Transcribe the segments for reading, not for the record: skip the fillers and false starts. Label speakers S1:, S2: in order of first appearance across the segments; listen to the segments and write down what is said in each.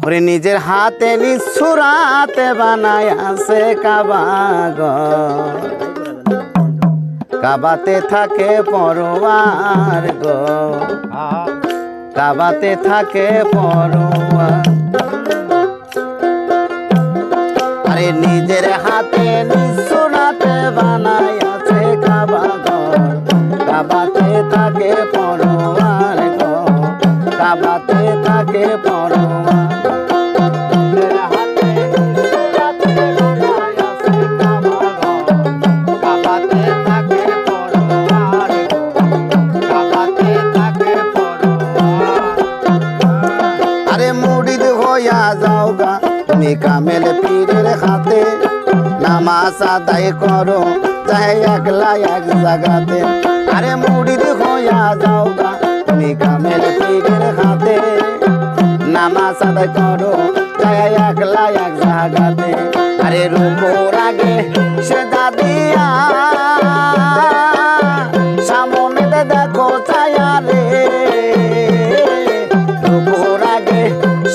S1: ওরে নিজের হাতে নিঃসুরাতে বানায় আছে কাবা ঘর কাবাতে থাকে পরোয়ার গো কাবাতে থাকে পরোয়ার আরে নিজের হাতে নিঃসুরাতে বানায় আছে কাবা ঘর কাবাতে থাকে পরোয়ার গো কাবাতে থাকে পরোয়ার কামেল পীরের হাতে নামাজ আদায় করো চাহে একলা এক জায়গাতে আরে মুরিদ হইয়া যাও গা তুমি কামেল পীরের হাতে নামাজ আদায় করো চাহে একলা এক জায়গাতে আরে রূপোর আগে সেজদা দিয়া সামনে দেখো ছায়া রে রূপোর আগে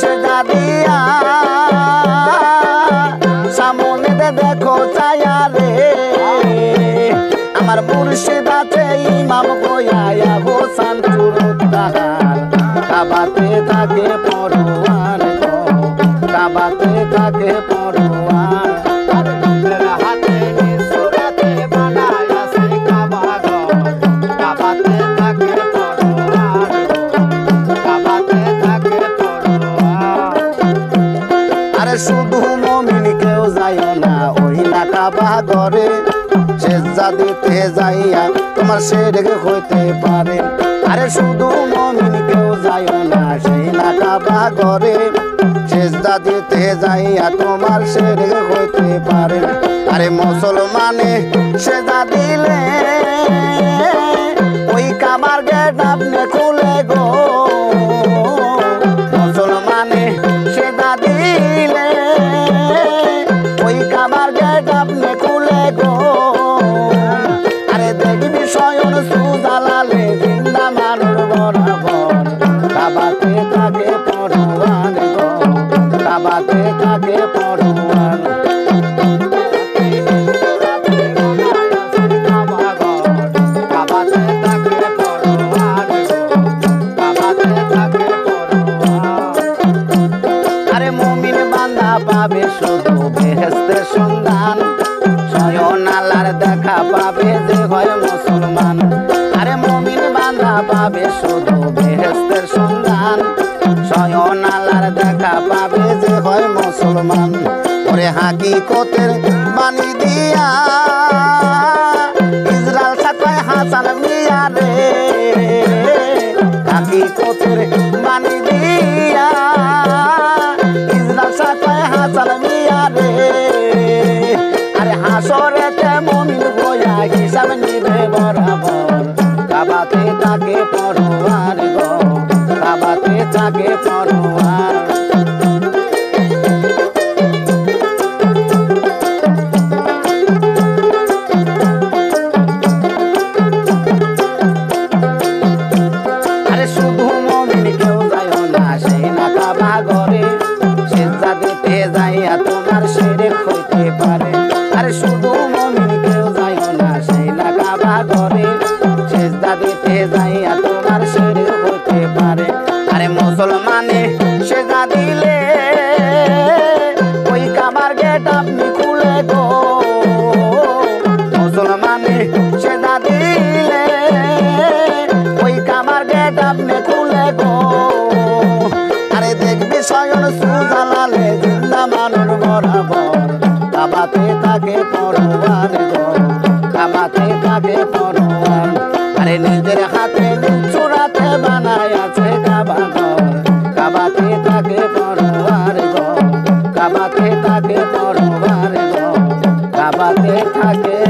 S1: সেজদা দিয়া দেখো ছায়া রে আমার মুর্শিদ আছে ইমাম গোয়া হোসেন চুরুদ্দার কাবাতে থাকে পরোয়ার গো কাবাতে থাকে পরোয়ার হাতে নিঃসুরাতে বানায় আছে কাবা ঘর কাবাতে থাকে পরোয়ার কাবাতে থাকে পরোয়ার আরে শুধু মুমিন কেউ যায় না ওই না কাবা ঘরে সেজদা দিতে যাইয়া তোমার শিরক হইতে পারে আরে শুধু মুমিন কেউ যায় না সেই না কাবা ঘরে সেজদা দিতে যাইয়া তোমার শিরক হইতে পারে আরে মুসলমানে সেজদা দিলে ওই কাবার গেট আপনি খুলে গো মুসলমানে সেজদা দিলে ওই কাবার গেট আপনি খুলে গো আরে দেখবি স্বয়ং সুজালালে জিন্দা মানুষ বরাবর কাবাতে থাকে পরোয়ার গো কাবাতে থাকে পরোয়ার আরে মুমিন বান্দা পাবে শুধু বেহেশতের সন্ধান স্বয়ং আল্লাহর দেখা পাবে যে হয় মুসলমান আরে মুমিন বান্দা পাবে শুধু বেহেশতের সন্ধান স্বয়ং আল্লাহর দেখা পাবে যে হয় মুসলমান ওরে হাকিকতের বাণী দিয়া ইসরায়েল সাকায় হাসান মিয়া রে হাকিকতের বাণী দিয়া ইসরায়েল সাকায় হাসান মিয়া রে আরে হাসরেতে মুমিন হইয়া হিসাব নিবে বরাবর কাবাতে থাকে পরোয়ার গো কাবাতে থাকে পরোয়ার আরে শুধু মুমিন কেউ যায় না সেই না কাবা ঘরে সেজদা দিতে যাইয়া তোমার শিরক হইতে পারে আরে শুধু মুমিন কেউ যায় না সেই না কাবা ঘরে সেজদা দিতে যাইয়া তোমার শিরক হইতে পারে আরে মুসলমানে সেজদা দিলে ওই কাবার গেট আপনি খুলে গো মুসলমানে সেজদা দিলে ওই কাবার গেট আপনি খুলে গো আরে দেখবি স্বয়ং সুজালালে জিন্দা মানুষ বরাবর কাবাতে থাকে পরোয়ার গো কাবাতে থাকে পরোয়ার আরে নিজের হাতে নিঃসুরাতে বানায় আছে কাবা ঘর কাবাতে থাকে পরোয়ার গো কাবাতে থাকে পরোয়ার গো কাবাতে থাকে